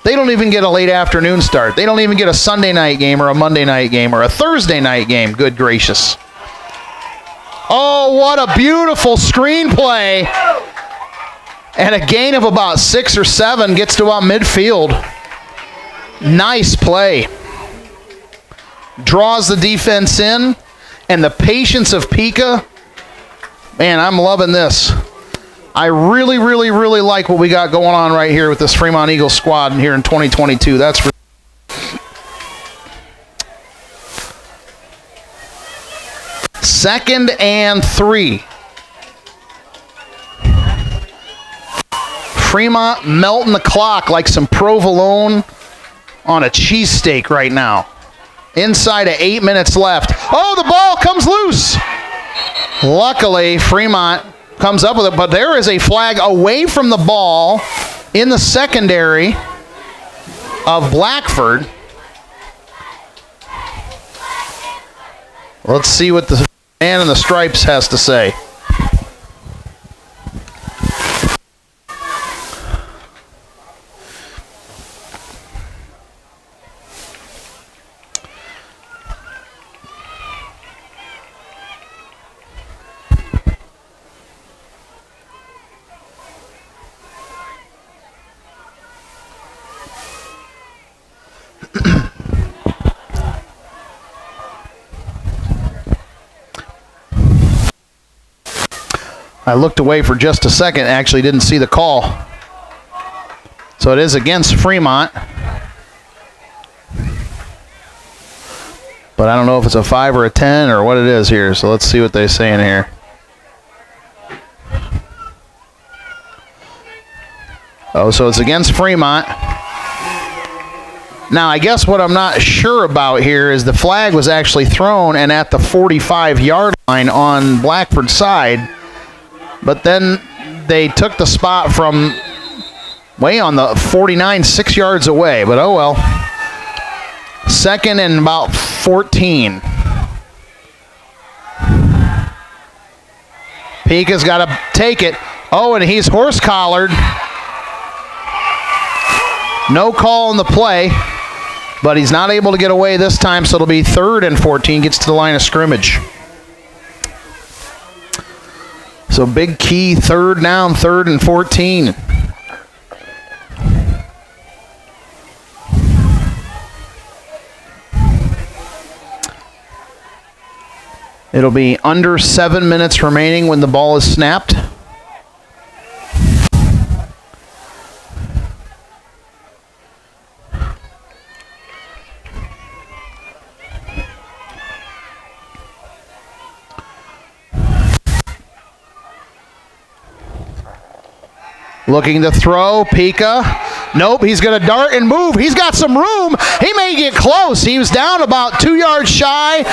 They don't even get a late afternoon start. They don't even get a Sunday night game or a Monday night game or a Thursday night game. Good gracious. Oh, what a beautiful screenplay. And a gain of about 6 or 7 gets to about midfield. Nice play. Draws the defense in. And the patience of Pika. Man, I'm loving this. I really, really, really like what we got going on right here with this Fremont Eagles squad here in 2022. That's for 2nd and 3. Fremont melting the clock like some provolone on a cheesesteak right now. Inside of 8 minutes left. Oh, the ball comes loose. Luckily, Fremont comes up with it, but there is a flag away from the ball in the secondary of Blackford. Let's see what the man in the stripes has to say. I looked away for just a second, actually didn't see the call. So it is against Fremont. But I don't know if it's a 5 or a 10 or what it is here. So let's see what they're saying here. Oh, so it's against Fremont. Now, I guess what I'm not sure about here is the flag was actually thrown and at the 45-yard line on Blackford's side. But then they took the spot from way on the 49, 6 yards away. But oh well. 2nd and about 14. Pika's got to take it. Oh, and he's horse-collared. No call on the play, but he's not able to get away this time, so it'll be 3rd and 14. Gets to the line of scrimmage. So big key, 3rd down, 3rd and 14. It'll be under 7 minutes remaining when the ball is snapped. Looking to throw, Pika. Nope, he's going to dart and move. He's got some room. He may get close. He was down about 2 yards shy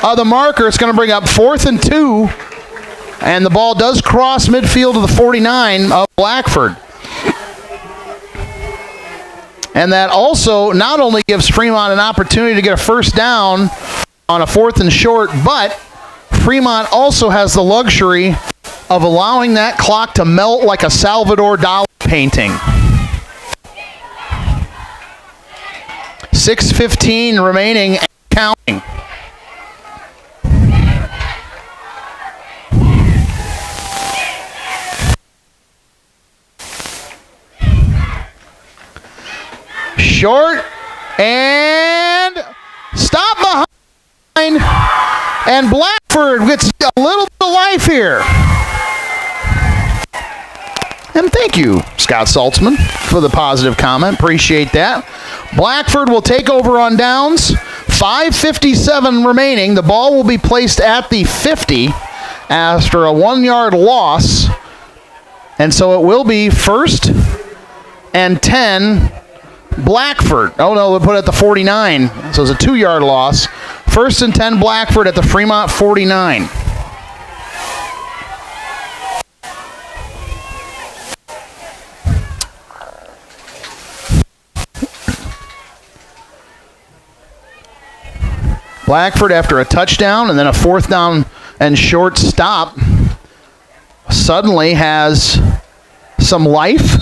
of the marker. It's going to bring up 4th and 2. And the ball does cross midfield to the 49 of Blackford. And that also not only gives Fremont an opportunity to get a first down on a 4th and short, but Fremont also has the luxury of allowing that clock to melt like a Salvador Dali painting. 6:15 remaining and counting. Short and stop behind, and Blackford gets a little bit of life here. And thank you, Scott Saltzman, for the positive comment. Appreciate that. Blackford will take over on downs. 5:57 remaining. The ball will be placed at the 50 after a 1-yard loss. And so it will be 1st and 10, Blackford. Oh, no, we'll put it at the 49. So it's a 2-yard loss. 1st and 10, Blackford at the Fremont 49. Blackford, after a touchdown and then a 4th down and short stop, suddenly has some life.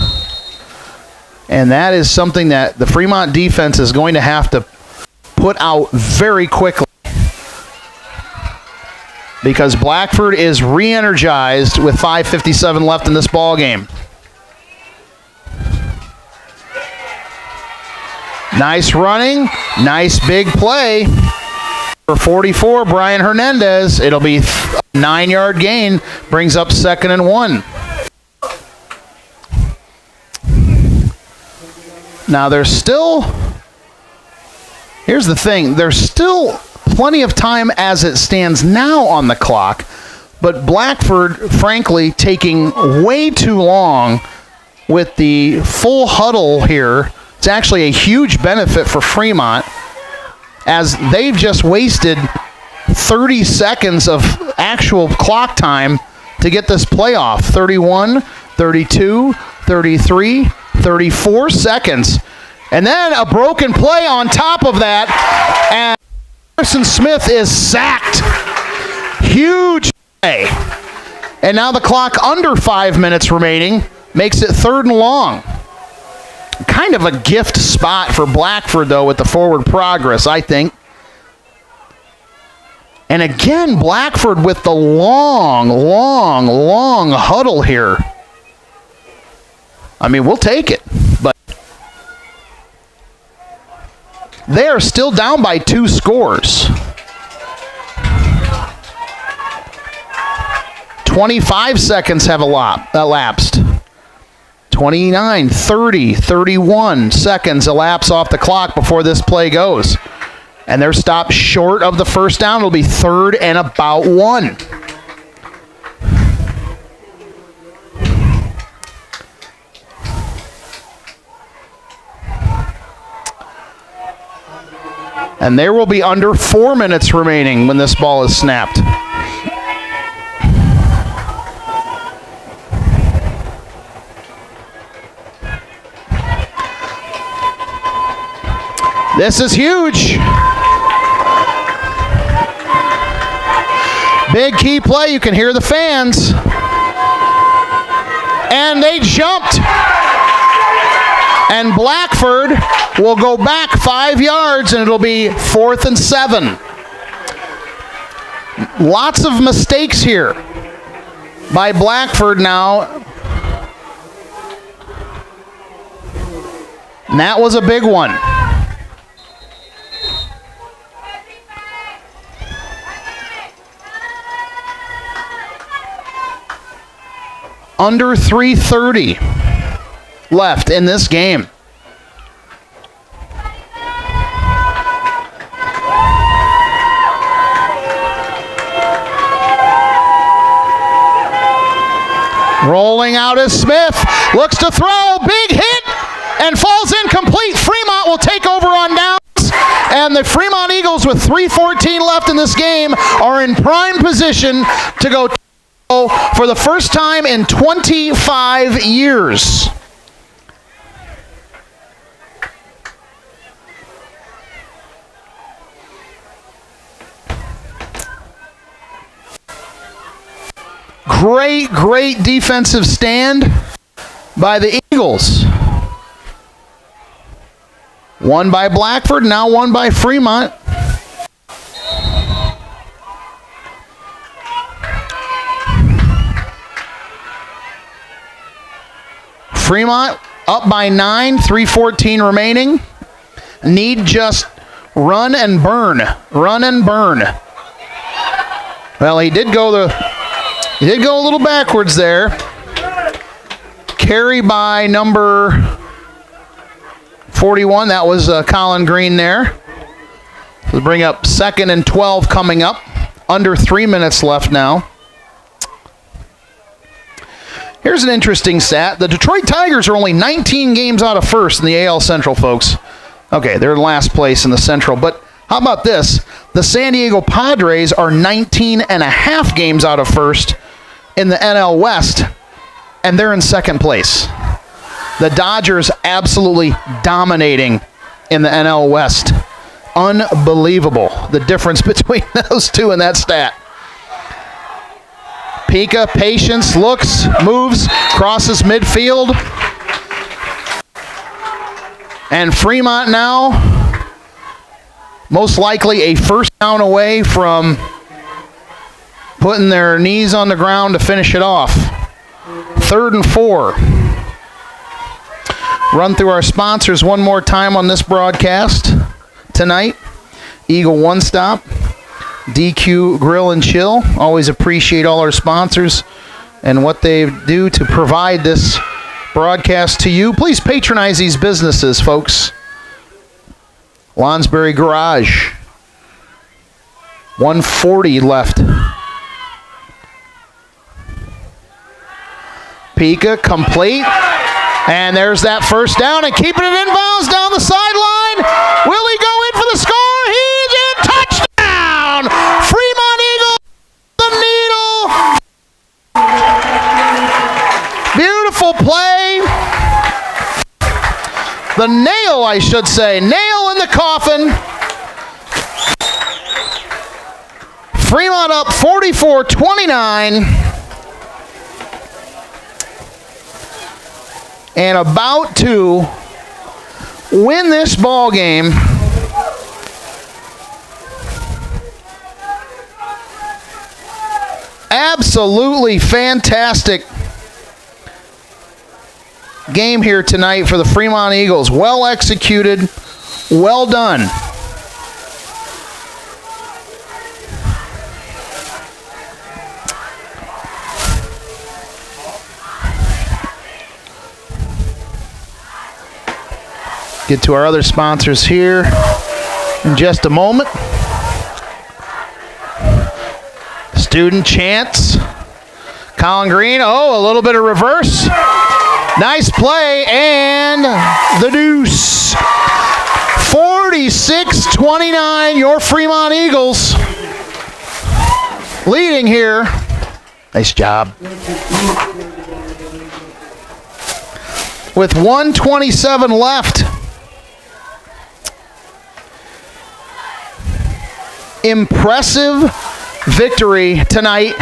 And that is something that the Fremont defense is going to have to put out very quickly, because Blackford is re-energized with 5:57 left in this ball game. Nice running, nice big play. For 44, Brian Hernandez. It'll be a 9-yard gain, brings up 2nd and 1. Now here's the thing, there's still plenty of time as it stands now on the clock, but Blackford, frankly, taking way too long with the full huddle here. It's actually a huge benefit for Fremont, as they've just wasted 30 seconds of actual clock time to get this playoff. 31, 32, 33, 34 seconds. And then a broken play on top of that, and Harrison Smith is sacked. Huge play. And now the clock under 5 minutes remaining makes it 3rd and long. Kind of a gift spot for Blackford, though, with the forward progress, I think. And again, Blackford with the long huddle here. I mean, we'll take it, but they are still down by 2 scores. 25 seconds have elapsed. 29, 30, 31 seconds elapse off the clock before this play goes. And they're stopped short of the first down. It'll be 3rd and about 1. And there will be under 4 minutes remaining when this ball is snapped. This is huge. Big key play. You can hear the fans. And they jumped. And Blackford will go back 5 yards, and it'll be 4th and 7. Lots of mistakes here by Blackford now. And that was a big one. Under 3:30 left in this game. Rolling out is Smith, looks to throw, big hit, and falls incomplete. Fremont will take over on downs, and the Fremont Eagles, with 3:14 left in this game, are in prime position to go for the first time in 25 years. Great defensive stand by the Eagles. One by Blackford, now one by Fremont. Fremont up by 9, 3:14 remaining. Need just run and burn. Run and burn. Well, he did go a little backwards there. Carry by number 41. That was Colin Green there. We'll bring up 2nd and 12 coming up. Under 3 minutes left now. Here's an interesting stat. The Detroit Tigers are only 19 games out of first in the AL Central, folks. Okay, they're in last place in the Central. But how about this? The San Diego Padres are 19 and a half games out of first in the NL West, and they're in second place. The Dodgers absolutely dominating in the NL West. Unbelievable, the difference between those two in that stat. Pika, patience, looks, moves, crosses midfield. And Fremont now, most likely a first down away from putting their knees on the ground to finish it off. 3rd and 4. Run through our sponsors one more time on this broadcast tonight. Eagle One Stop, DQ Grill and Chill. Always appreciate all our sponsors and what they do to provide this broadcast to you. Please patronize these businesses, folks. Lonsbury Garage. 1:40 left. Pika complete. And there's that first down and keeping it inbounds down the sideline. Will he go in for the score? He's in. Touchdown! Fremont Eagles, the needle. Beautiful play. The nail, I should say. Nail in the coffin. Fremont up 44-29. And about to win this ball game. Absolutely fantastic game here tonight for the Fremont Eagles. Well executed, well done. Get to our other sponsors here in just a moment. Student Chance. Colin Green. Oh, a little bit of reverse. Nice play. And the deuce. 46-29. Your Fremont Eagles leading here. Nice job. With 1:27 left. Impressive victory tonight,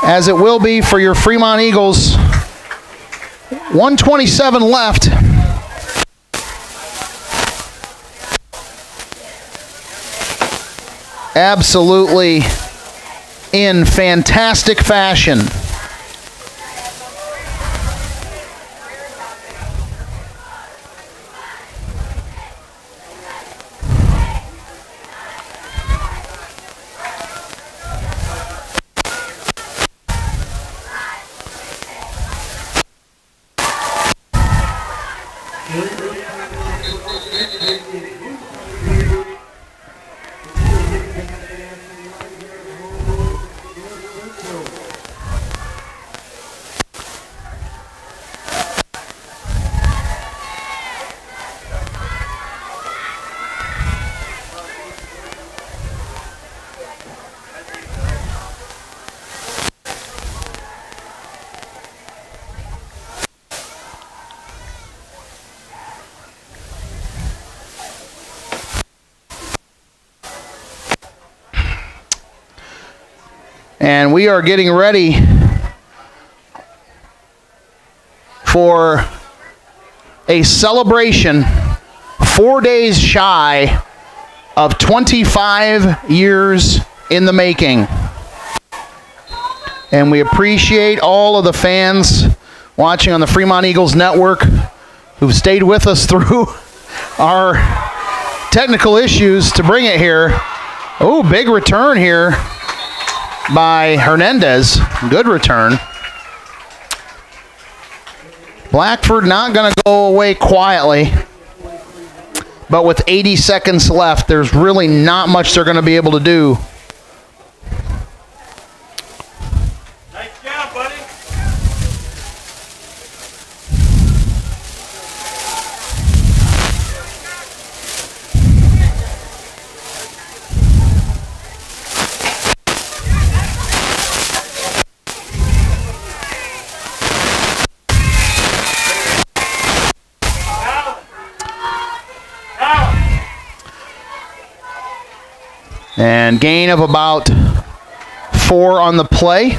as it will be for your Fremont Eagles. 1:27 left. Absolutely in fantastic fashion. And we are getting ready for a celebration 4 days shy of 25 years in the making. And we appreciate all of the fans watching on the Fremont Eagles Network who've stayed with us through our technical issues to bring it here. Oh, big return here by Hernandez. Good return. Blackford not going to go away quietly. But with 80 seconds left, there's really not much they're going to be able to do. Nice job, buddy. And gain of about 4 on the play.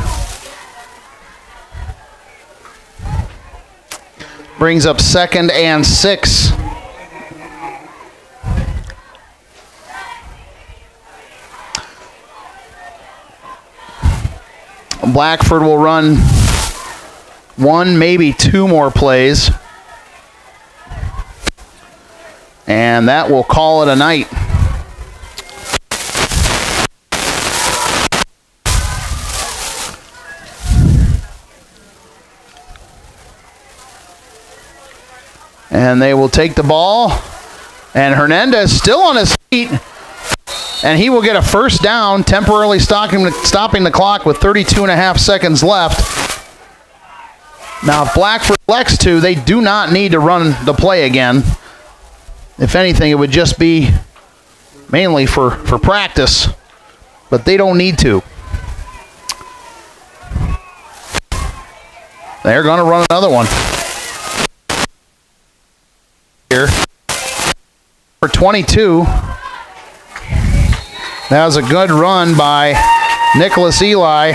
Brings up 2nd and 6. Blackford will run 1, maybe 2 more plays. And that will call it a night. And they will take the ball. And Hernandez still on his feet. And he will get a first down, temporarily stopping the clock with 32.5 seconds left. Now, if Blackford elects to, they do not need to run the play again. If anything, it would just be mainly for practice. But they don't need to. They're going to run another one. Here for 22. That was a good run by Nicholas Eli.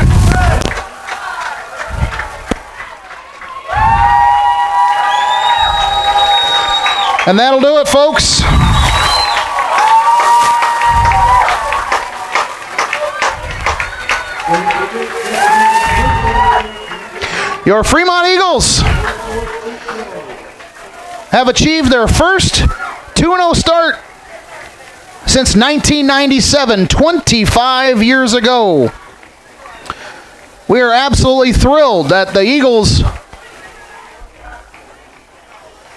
And that'll do it, folks. Your Fremont Eagles have achieved their first 2-0 start since 1997, 25 years ago. We are absolutely thrilled that the Eagles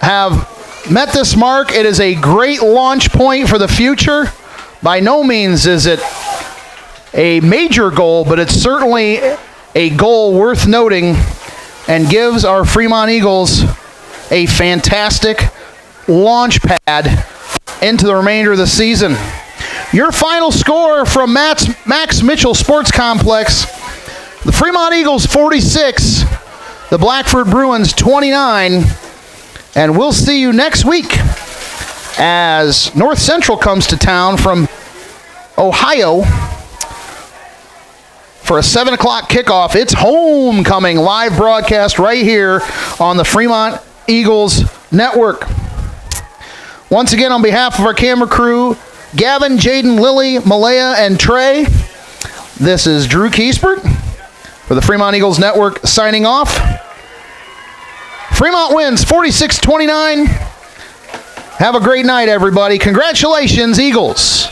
have met this mark. It is a great launch point for the future. By no means is it a major goal, but it's certainly a goal worth noting and gives our Fremont Eagles a fantastic launch pad into the remainder of the season. Your final score from Max Mitchell Sports Complex: the Fremont Eagles 46, the Blackford Bruins 29, and we'll see you next week as North Central comes to town from Ohio for a 7 o'clock kickoff. It's homecoming live broadcast right here on the Fremont Eagles Network. Once again, on behalf of our camera crew, Gavin, Jaden, Lily, Malaya, and Trey, this is Drew Kiesbert for the Fremont Eagles Network signing off. Fremont wins 46-29. Have a great night, everybody. Congratulations, Eagles.